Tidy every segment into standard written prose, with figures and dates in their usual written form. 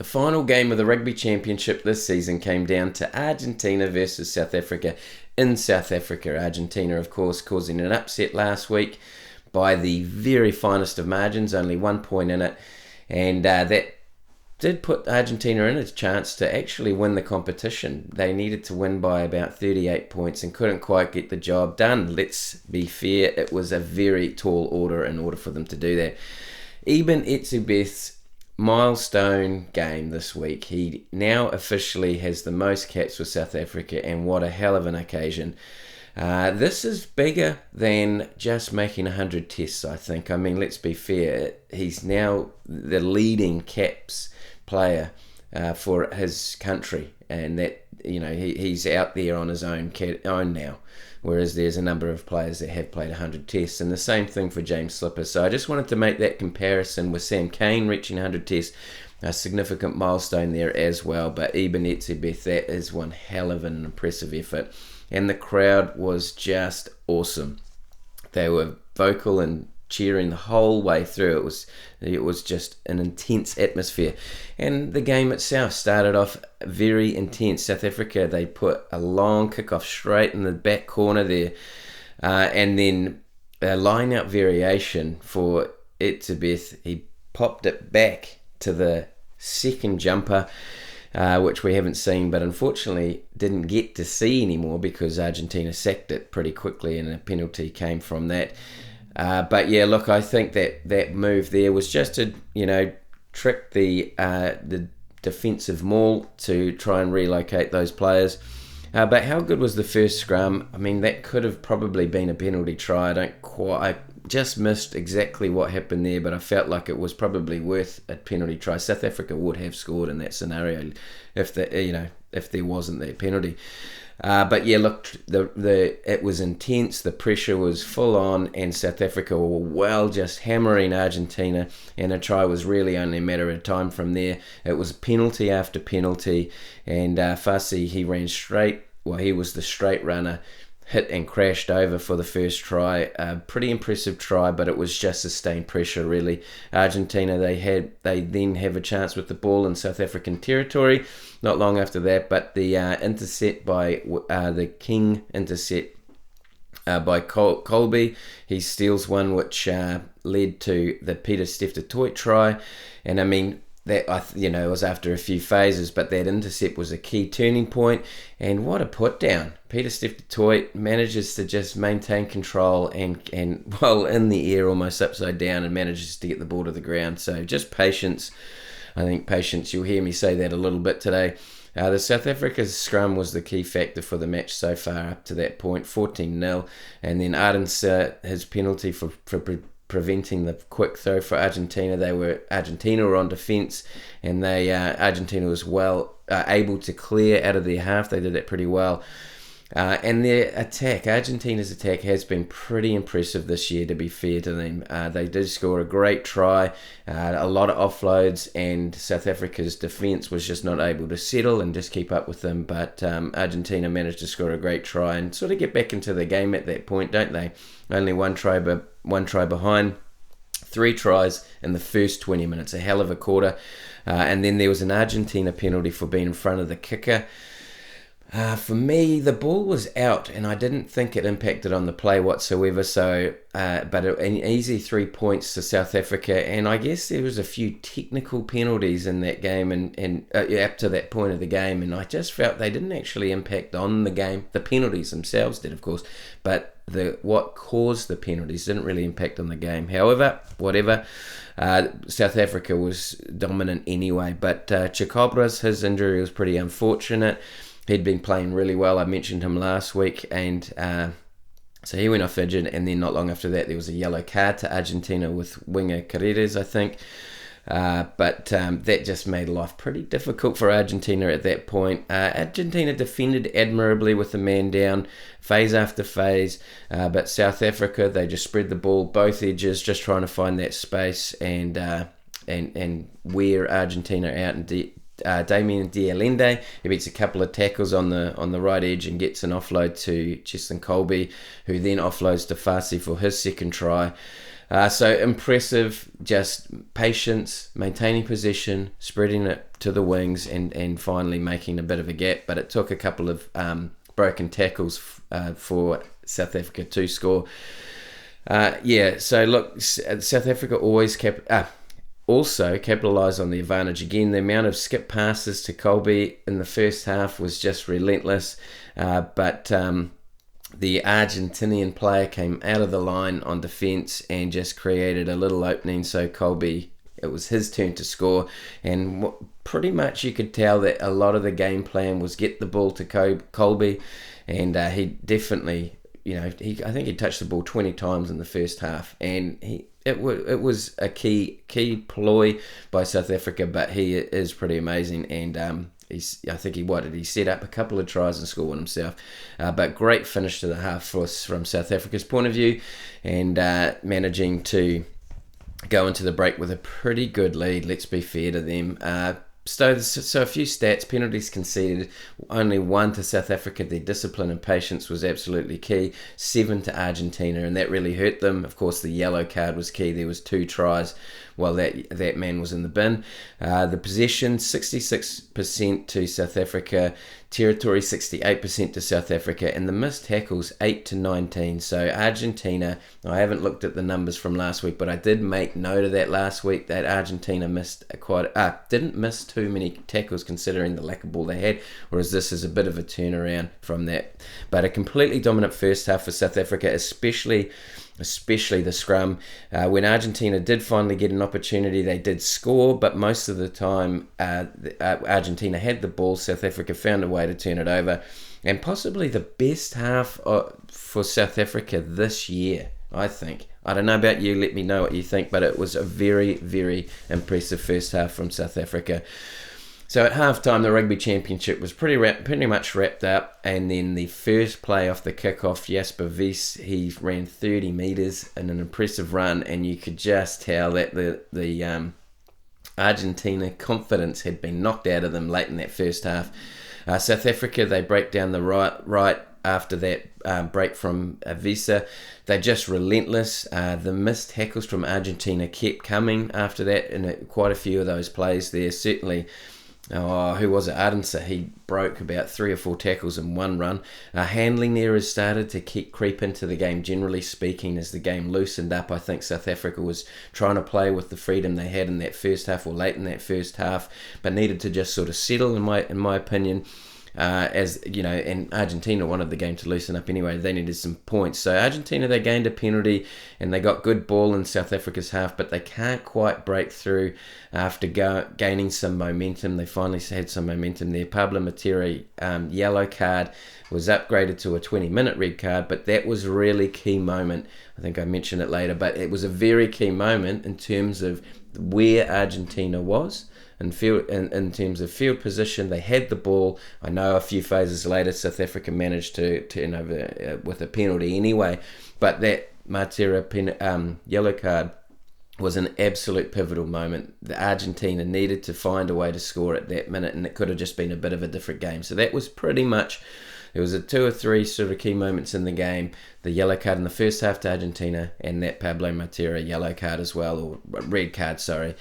final game of the Rugby Championship this season came down to Argentina versus South Africa in South Africa. Argentina, of course, causing an upset last week by the very finest of margins, only 1 point in it. And that did put Argentina in a chance to actually win the competition. They needed to win by about 38 points and couldn't quite get the job done. Let's be fair, it was a very tall order in order for them to do that. Eben Etzebeth's milestone game this week. He now officially has the most caps for South Africa, and what a hell of an occasion. This is bigger than just making 100 tests, I think. I mean, let's be fair. He's now the leading caps player for his country, and that, you know, he's out there on his own now, whereas there's a number of players that have played 100 tests, and the same thing for James Slipper. So I just wanted to make that comparison with Sam Cane reaching 100 tests, a significant milestone there as well. But Eben Etzebeth, that is one hell of an impressive effort, and the crowd was just awesome. They were vocal and cheering the whole way through. It was just an intense atmosphere, and the game itself started off very intense. South Africa, they put a long kickoff straight in the back corner there, and then a line-out variation for Etzebeth. He popped it back to the second jumper, which we haven't seen, but unfortunately didn't get to see anymore because Argentina sacked it pretty quickly and a penalty came from that. But yeah, look, I think that move there was just to, trick the defensive maul to try and relocate those players. But how good was the first scrum? I mean, that could have probably been a penalty try. I just missed exactly what happened there, but I felt like it was probably worth a penalty try. South Africa would have scored in that scenario if there wasn't that penalty. But yeah, look, it was intense. The pressure was full on, and South Africa were just hammering Argentina, and a try was really only a matter of time from there. It was penalty after penalty, and Fassi, he ran straight. Well, he was the straight runner, hit and crashed over for the first try. A pretty impressive try, but it was just sustained pressure, really. Argentina, they then have a chance with the ball in South African territory not long after that, but the intercept by the King intercept by Colby, he steals one which led to the Peter Steph du Toit try. And I mean, that it was after a few phases, but that intercept was a key turning point. And what a put down! Peter Steph du Toit manages to just maintain control and well, in the air, almost upside down, and manages to get the ball to the ground. So just patience. I think patience. You'll hear me say that a little bit today. The South Africa's scrum was the key factor for the match so far up to that point, 14-0, and then Arden's his penalty for preventing the quick throw for Argentina. Argentina were on defence, and Argentina was well able to clear out of their half. They did that pretty well. And their attack, Argentina's attack, has been pretty impressive this year, to be fair to them. They did score a great try, a lot of offloads, and South Africa's defence was just not able to settle and just keep up with them. But Argentina managed to score a great try and sort of get back into the game at that point, don't they? Only one try behind. 3 tries in the first 20 minutes, a hell of a quarter. And then there was an Argentina penalty for being in front of the kicker. For me, the ball was out, and I didn't think it impacted on the play whatsoever. So, but an easy 3 points to South Africa, and I guess there was a few technical penalties in that game, and up to that point of the game, and I just felt they didn't actually impact on the game. The penalties themselves did, of course, but what caused the penalties didn't really impact on the game. However, whatever. South Africa was dominant anyway, but Chicobras, his injury was pretty unfortunate. He'd been playing really well. I mentioned him last week, and so he went off injured, and then not long after that there was a yellow card to Argentina with winger Carreras, I think. But that just made life pretty difficult for Argentina at that point. Argentina defended admirably with the man down, phase after phase, but South Africa, they just spread the ball both edges, just trying to find that space and wear Argentina out. And Damien Dialende, he beats a couple of tackles on the right edge and gets an offload to Cheslin Colby, who then offloads to Fassi for his second try. So impressive, just patience, maintaining possession, spreading it to the wings, and finally making a bit of a gap. But it took a couple of broken tackles for South Africa to score. So look, South Africa also capitalised on the advantage again. The amount of skip passes to Colby in the first half was just relentless, but the Argentinian player came out of the line on defence and just created a little opening, so Colby, it was his turn to score, and pretty much you could tell that a lot of the game plan was get the ball to Colby, and he definitely, I think he touched the ball 20 times in the first half, and it was a key ploy by South Africa, but he is pretty amazing, and he set up a couple of tries and scored one himself, but great finish to the half from South Africa's point of view, and managing to go into the break with a pretty good lead. Let's be fair to them. So a few stats: penalties conceded, only 1 to South Africa. Their discipline and patience was absolutely key. 7 to Argentina, and that really hurt them. Of course, the yellow card was key. There was 2 tries while that man was in the bin. The possession, 66% to South Africa. Territory, 68% to South Africa. And the missed tackles, 8 to 19. So Argentina, I haven't looked at the numbers from last week, but I did make note of that last week, that Argentina didn't miss too many tackles considering the lack of ball they had, whereas this is a bit of a turnaround from that. But a completely dominant first half for South Africa, especially the scrum. When Argentina did finally get an opportunity, they did score, but most of the time Argentina had the ball. South Africa found a way to turn it over, and possibly the best half for South Africa this year, I think. I don't know about you, let me know what you think, but it was a very, very impressive first half from South Africa. So at halftime, the Rugby Championship was pretty much wrapped up, and then the first play off the kickoff, Jasper Wies, he ran 30 metres in an impressive run, and you could just tell that the Argentina confidence had been knocked out of them late in that first half. South Africa, they break down the right after that break from Visa. They're just relentless. The missed tackles from Argentina kept coming after that, and quite a few of those plays there. Certainly, who was it? Ardensa, he broke about 3 or 4 tackles in one run. Handling errors started to creep into the game, generally speaking, as the game loosened up. I think South Africa was trying to play with the freedom they had in that first half, or late in that first half, but needed to just sort of settle, in my opinion. And Argentina wanted the game to loosen up anyway. They needed some points. So Argentina, they gained a penalty and they got good ball in South Africa's half, but they can't quite break through after gaining some momentum. They finally had some momentum there. Pablo Matera, yellow card, was upgraded to a 20-minute red card, but that was a really key moment. I think I mentioned it later, but it was a very key moment in terms of where Argentina was. In terms of field position, they had the ball. I know a few phases later, South Africa managed to turn over with a penalty anyway, but that Matera yellow card was an absolute pivotal moment. The Argentina needed to find a way to score at that minute, and it could have just been a bit of a different game. So that was pretty much, there was 2 or 3 sort of key moments in the game. The yellow card in the first half to Argentina, and that Pablo Matera yellow card as well, or red card, sorry.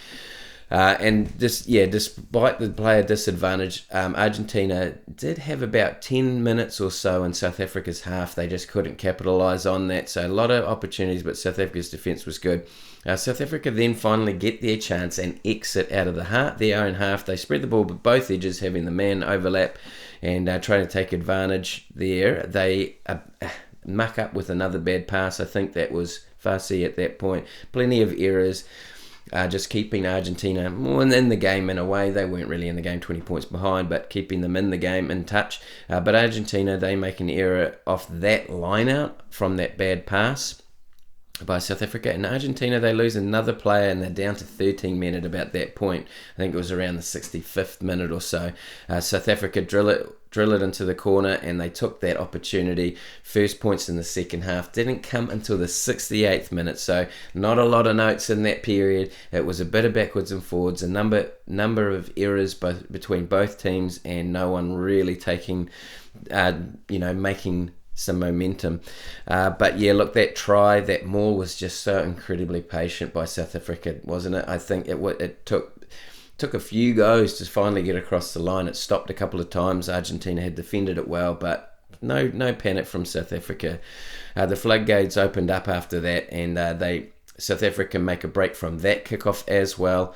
Despite the player disadvantage, Argentina did have about 10 minutes or so in South Africa's half. They just couldn't capitalise on that. So a lot of opportunities, but South Africa's defence was good. South Africa then finally get their chance and exit out of their own half. They spread the ball with both edges, having the man overlap and trying to take advantage there. They muck up with another bad pass. I think that was Farsi at that point. Plenty of errors. Just keeping Argentina more in the game in a way. They weren't really in the game 20 points behind, but keeping them in the game, in touch. But Argentina, they make an error off that line out from that bad pass by South Africa. In Argentina, they lose another player and they're down to 13 men at about that point. I think it was around the 65th minute or so. South Africa drill it into the corner, and they took that opportunity. First points in the second half didn't come until the 68th minute, so not a lot of notes in that period. It was a bit of backwards and forwards, a number of errors between both teams, and no one really making some momentum. But yeah, look, that try, that maul was just so incredibly patient by South Africa, wasn't it? I think it took a few goes to finally get across the line. It stopped a couple of times. Argentina had defended it well, but no panic from South Africa. The floodgates opened up after that, and South Africa make a break from that kickoff as well.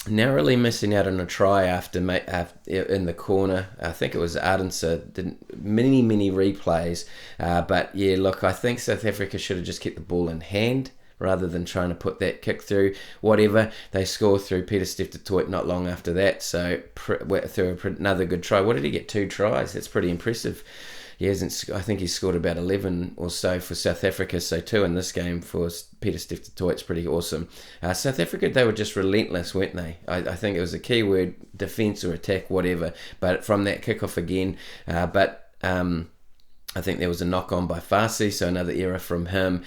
Narrowly missing out on a try after in the corner. I think it was Ardense did many replays. But yeah, look, I think South Africa should have just kept the ball in hand rather than trying to put that kick through. Whatever, they score through Pieter-Steph du Toit not long after that. So through another good try. What did he get? 2 tries? That's pretty impressive. He hasn't. I think he scored about 11 or so for South Africa. So 2 in this game for Pieter-Steph du Toit's pretty awesome. South Africa, they were just relentless, weren't they? I think it was a key word, defence or attack, whatever. But from that kickoff again, I think there was a knock on by Farsi, so another error from him.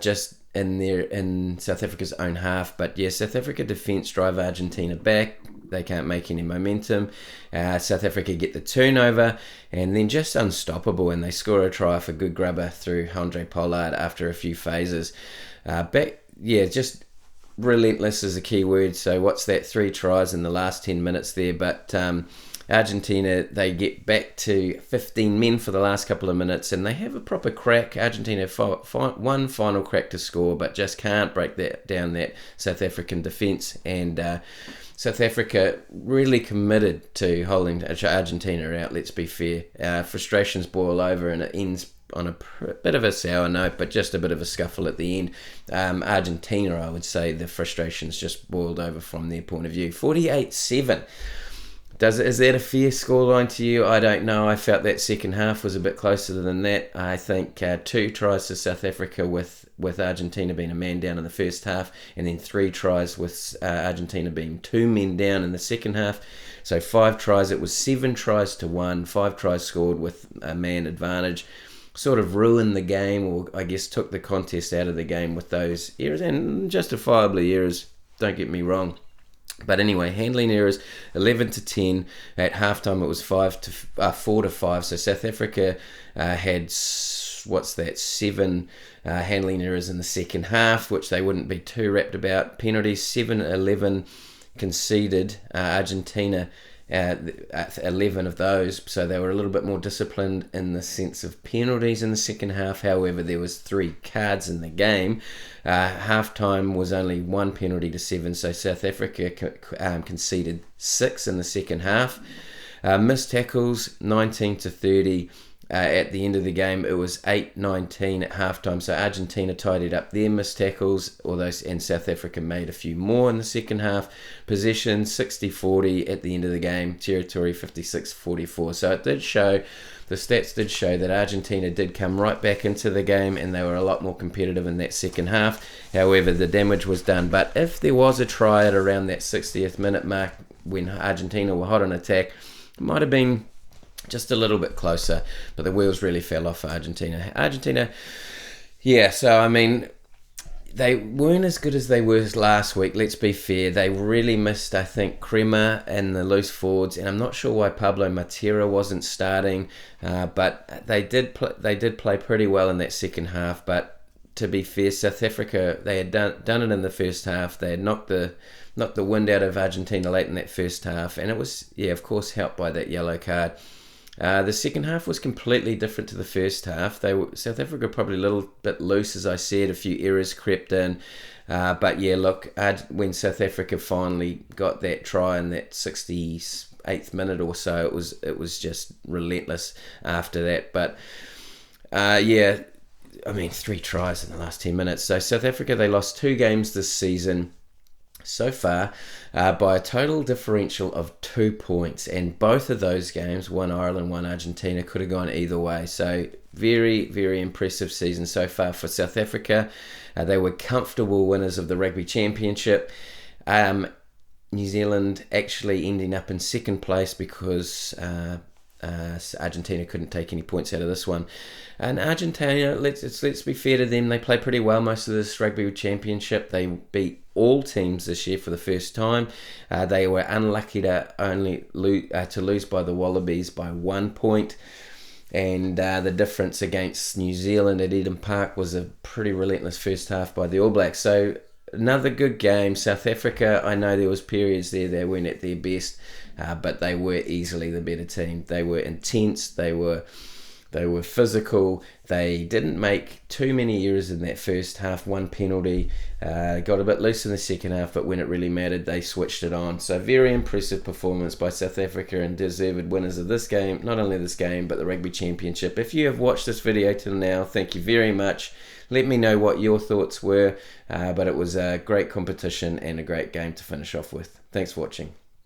Just in South Africa's own half. But yeah, South Africa defence drive Argentina back. They can't make any momentum. South Africa get the turnover and then just unstoppable, and they score a try for good grubber through Andre Pollard after a few phases. Just relentless is a key word. So what's that? 3 tries in the last 10 minutes there. But Argentina, they get back to 15 men for the last couple of minutes, and they have a proper crack. Argentina one final crack to score, but just can't break down that South African defence. And South Africa really committed to holding Argentina out, let's be fair. Frustrations boil over and it ends on a bit of a sour note, but just a bit of a scuffle at the end. Argentina, I would say, the frustrations just boiled over from their point of view. 48-7. Is that a fair scoreline to you? I don't know. I felt that second half was a bit closer than that. I think 2 tries to South Africa with Argentina being a man down in the first half, and then 3 tries with Argentina being 2 men down in the second half. So 5 tries. It was 7 tries to 1. 5 tries scored with a man advantage. Sort of ruined the game, or I guess took the contest out of the game with those errors, and justifiably errors, don't get me wrong. But anyway, handling errors 11-10. At halftime, it was 4-5. So South Africa had 7 handling errors in the second half, which they wouldn't be too rapt about. Penalties 7-11 conceded. Argentina 11 of those, so they were a little bit more disciplined in the sense of penalties in the second half. However, there was 3 cards in the game. Half-time was only 1 penalty to 7, so South Africa conceded 6 in the second half. Missed tackles 19-30. At the end of the game, it was 8-19 at halftime. So Argentina tidied up their missed tackles, and South Africa made a few more in the second half. Possession 60-40 at the end of the game. Territory 56-44. So the stats did show that Argentina did come right back into the game, and they were a lot more competitive in that second half. However, the damage was done. But if there was a try at around that 60th minute mark when Argentina were hot on attack, it might have been just a little bit closer, but the wheels really fell off for Argentina, yeah, so I mean, they weren't as good as they were last week, let's be fair. They really missed, I think, Crema and the loose forwards, and I'm not sure why Pablo Matera wasn't starting, but they did play pretty well in that second half. But to be fair, South Africa, they had done it in the first half. They had knocked the wind out of Argentina late in that first half, and it was, of course, helped by that yellow card. The second half was completely different to the first half. South Africa probably a little bit loose, as I said. A few errors crept in. But yeah, look, when South Africa finally got that try in that 68th minute or so, it was just relentless after that. But I mean, 3 tries in the last 10 minutes. So South Africa, they lost 2 games this season so far by a total differential of 2 points, and both of those games, one Ireland, one Argentina, could have gone either way. So very, very impressive season so far for South Africa. They were comfortable winners of the Rugby Championship. New Zealand actually ending up in second place because Argentina couldn't take any points out of this one. And Argentina, let's be fair to them, they play pretty well most of this Rugby Championship. They beat all teams this year for the first time. They were unlucky to lose by the Wallabies by 1 point. And the difference against New Zealand at Eden Park was a pretty relentless first half by the All Blacks. So another good game. South Africa, I know there was periods there they weren't at their best, but they were easily the better team. They were intense. They were physical. They didn't make too many errors in that first half. One penalty, got a bit loose in the second half, but when it really mattered, they switched it on. So very impressive performance by South Africa and deserved winners of this game. Not only this game, but the Rugby Championship. If you have watched this video till now, thank you very much. Let me know what your thoughts were, but it was a great competition and a great game to finish off with. Thanks for watching.